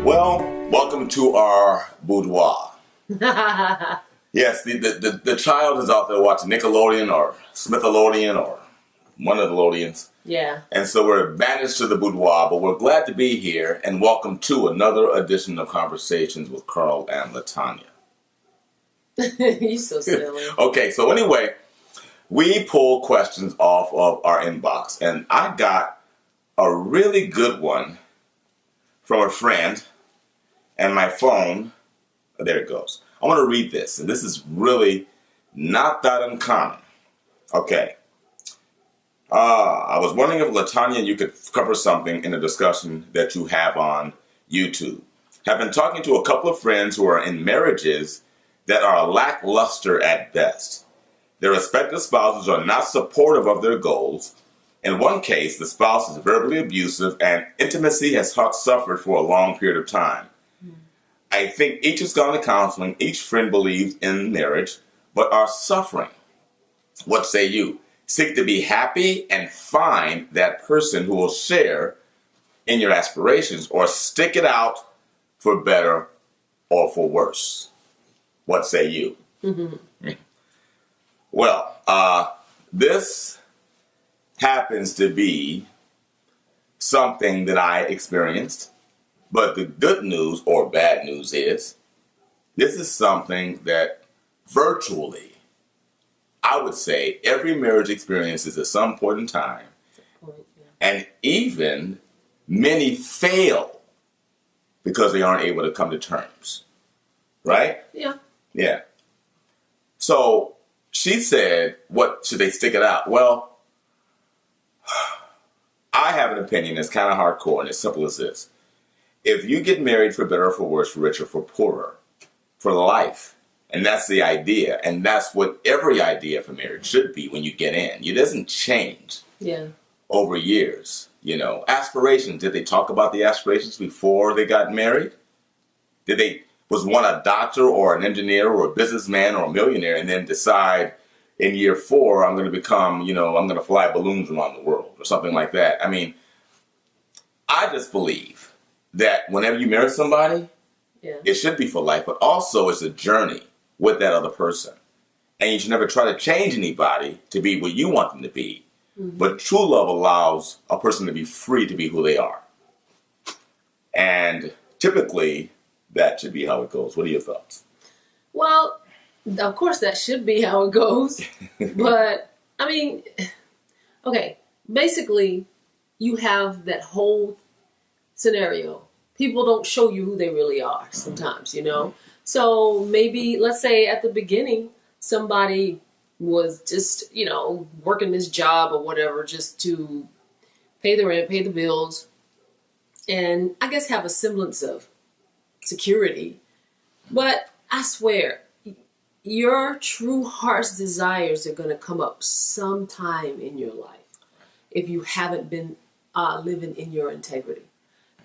Well, welcome to our boudoir. Yes, the child is out there watching Nickelodeon or Smithelodian or one of the Lodians. Yeah. And so we're banished to the boudoir, but we're glad to be here and welcome to another edition of Conversations with Carl and Latonya. You're so silly. Okay, so anyway, we pull questions off of our inbox, and I got a really good one from a friend, and my phone, there it goes. I want to read this, and this is really not that uncommon. Okay. I was wondering if Latonya, you could cover something in a discussion that you have on YouTube. Have been talking to a couple of friends who are in marriages that are lackluster at best. Their respective spouses are not supportive of their goals. In one case, the spouse is verbally abusive and intimacy has suffered for a long period of time. I think each has gone to counseling, each friend believes in marriage, but are suffering. What say you? Seek to be happy and find that person who will share in your aspirations, or stick it out for better or for worse. What say you? Mm-hmm. Well, this happens to be something that I experienced, but the good news or bad news is this is something that virtually, I would say, every marriage experiences at some point in time, and even many fail because they aren't able to come to terms. Right? Yeah. Yeah. So she said, what should they stick it out? Well, I have an opinion that's kind of hardcore and as simple as this. If you get married for better or for worse, for richer, for poorer, for life, and that's the idea, and that's what every idea for marriage should be when you get in. It doesn't change over years. You know, aspirations. Did they talk about the aspirations before they got married? Was one a doctor or an engineer or a businessman or a millionaire and then decide in year 4 I'm going to become, I'm going to fly balloons around the world or something like that? I mean, I just believe that whenever you marry somebody, it should be for life, but also it's a journey with that other person. And you should never try to change anybody to be what you want them to be. Mm-hmm. But true love allows a person to be free to be who they are. And typically, that should be how it goes. What are your thoughts? Well, of course that should be how it goes. But, I mean, okay, basically, you have that whole scenario. People don't show you who they really are sometimes, So maybe, let's say at the beginning, somebody was just, working this job or whatever just to pay the rent, pay the bills, and I guess have a semblance of security. But I swear, your true heart's desires are going to come up sometime in your life if you haven't been living in your integrity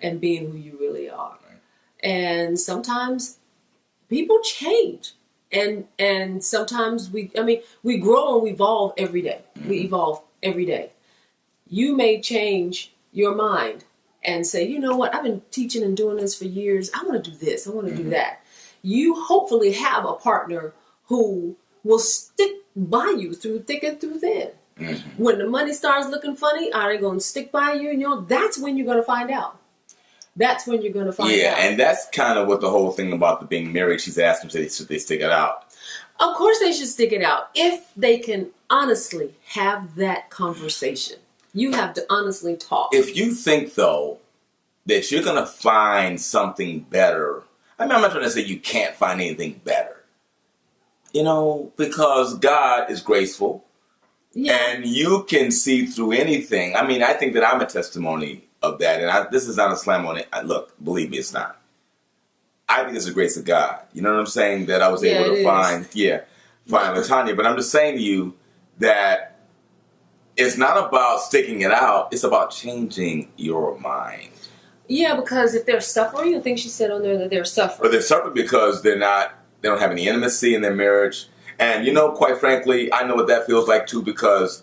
and being who you really are. And sometimes people change. And sometimes we grow and we evolve every day. Mm-hmm. We evolve every day. You may change your mind and say, you know what, I've been teaching and doing this for years. I want to do this. I want to do that. You hopefully have a partner who will stick by you through thick and through thin. Mm-hmm. When the money starts looking funny, are they going to stick by you? That's when you're going to find out. That's when you're going to find out. Yeah, and that's kind of what the whole thing about the being married, she's asking, should they stick it out? Of course they should stick it out if they can honestly have that conversation. You have to honestly talk. If you think, though, that you're going to find something better, I'm not trying to say you can't find anything better. Because God is graceful. Yeah. And you can see through anything. I mean, I think that I'm a testimony of that. And this is not a slam on it. Look, believe me, it's not. I think it's the grace of God. You know what I'm saying? That I was able to find Latonya. But I'm just saying to you that it's not about sticking it out. It's about changing your mind. Yeah, because if they're suffering, I think she said on there that they're suffering. But they're suffering because they don't have any intimacy in their marriage. And, quite frankly, I know what that feels like, too, because,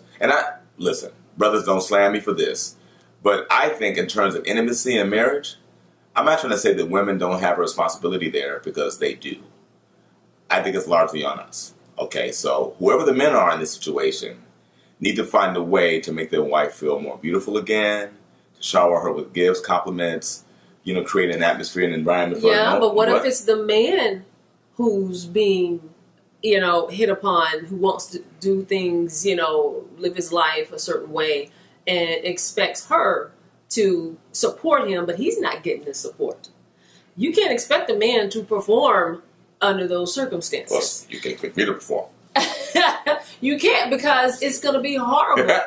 listen, brothers, don't slam me for this, but I think in terms of intimacy in a marriage, I'm not trying to say that women don't have a responsibility there, because they do. I think it's largely on us. Okay, so whoever the men are in this situation need to find a way to make their wife feel more beautiful again, to shower her with gifts, compliments, create an atmosphere and environment for her. Yeah, but what if it's the man who's being, hit upon, who wants to do things, live his life a certain way and expects her to support him, but he's not getting the support? You can't expect a man to perform under those circumstances. Well, you can expect me to perform. You can't, because it's going to be horrible. And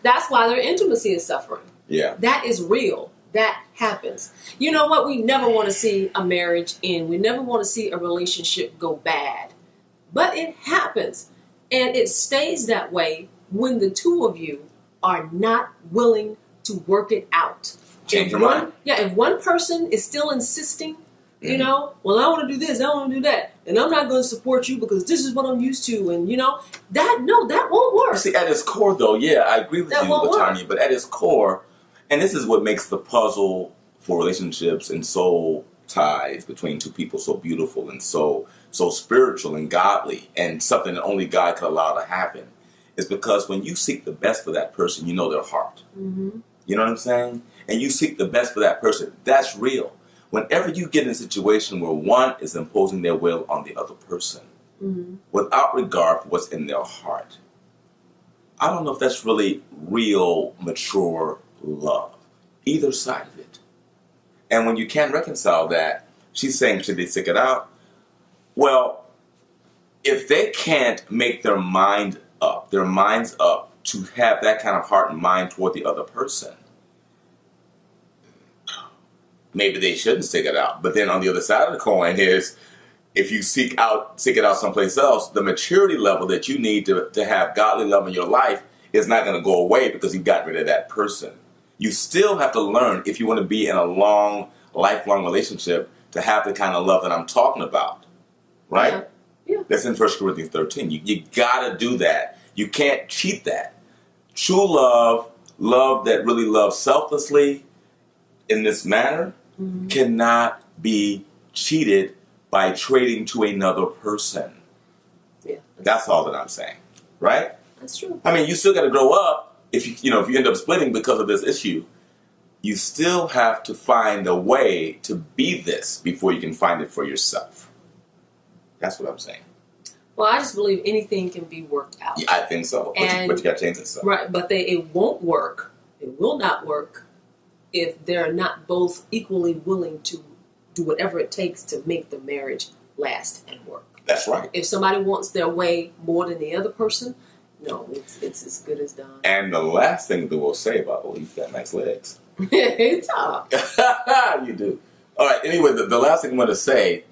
that's why their intimacy is suffering. Yeah. That is real. That happens. You know what? We never want to see a marriage end. We never want to see a relationship go bad. But it happens. And it stays that way when the two of you are not willing to work it out. Change your mind. Yeah, if one person is still insisting, well, I want to do this, I want to do that, and I'm not going to support you because this is what I'm used to, and that won't work. See, at its core, though, yeah, I agree with you, Latonya, but at its core, and this is what makes the puzzle for relationships and soul ties between two people so beautiful and so spiritual and godly, and something that only God could allow to happen, is because when you seek the best for that person, you know their heart. Mm-hmm. You know what I'm saying? And you seek the best for that person. That's real. Whenever you get in a situation where one is imposing their will on the other person, without regard for what's in their heart, I don't know if that's really real, mature love. Either side of it. And when you can't reconcile that, she's saying, should they stick it out? Well, if they can't make their minds up to have that kind of heart and mind toward the other person, maybe they shouldn't stick it out. But then on the other side of the coin is, if you seek it out someplace else, the maturity level that you need to have godly love in your life is not going to go away because you've gotten rid of that person. You still have to learn, if you want to be in a lifelong relationship, to have the kind of love that I'm talking about. Right? Yeah. That's in 1 Corinthians 13. You got to do that. You can't cheat that. True love that really loves selflessly in this manner, cannot be cheated by trading to another person. Yeah. That's all that I'm saying. Right? That's true. I mean, you still got to grow up. If you end up splitting because of this issue, you still have to find a way to be this before you can find it for yourself. That's what I'm saying. Well, I just believe anything can be worked out. Yeah, I think so. But you got to change this stuff. Right, but it won't work. It will not work if they're not both equally willing to do whatever it takes to make the marriage last and work. That's right. If somebody wants their way more than the other person, no, it's as good as done. And the last thing that we'll say about, you've got nice legs. Talk. You do. All right, anyway, the last thing I'm going to say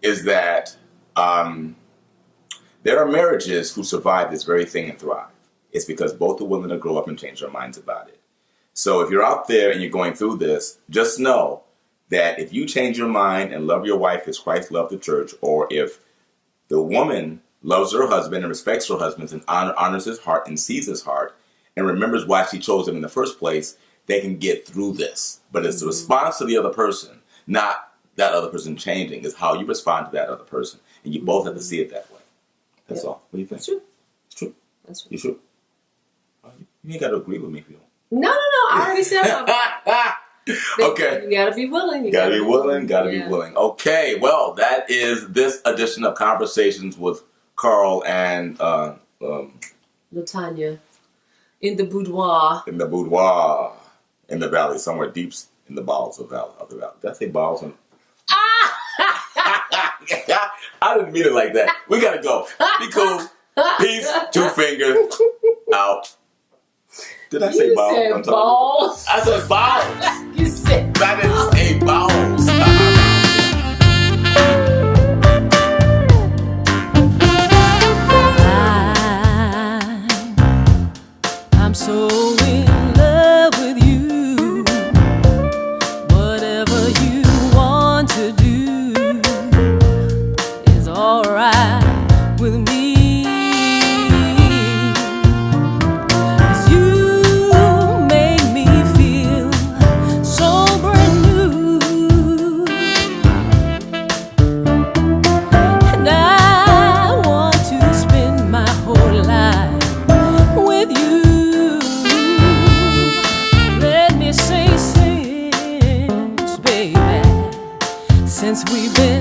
is that there are marriages who survive this very thing and thrive. It's because both are willing to grow up and change their minds about it. So if you're out there and you're going through this, just know that if you change your mind and love your wife as Christ loved the church, or if the woman loves her husband and respects her husband and honors his heart and sees his heart and remembers why she chose him in the first place, they can get through this. But it's the response to the other person, not that other person changing. It's how you respond to that other person. And you both have to see it that way. That's all. What do you think? That's true. It's true. That's true. You sure? You ain't got to agree with me if you don't. No. I already said that. Okay. You gotta be willing. You gotta be willing. Be willing. Okay. Well, that is this edition of Conversations with Carl and Latonya in the boudoir. In the boudoir, in the valley, somewhere deep in the bowels of the valley. Did I say bowels? I didn't mean it like that. We gotta go. Be cool. Peace. 2 fingers. Out. Did I say balls? Said balls. I said balls. You said I didn't say balls. I'm so in love with you. Whatever you want to do is alright with me. You make me feel so brand new. since we've been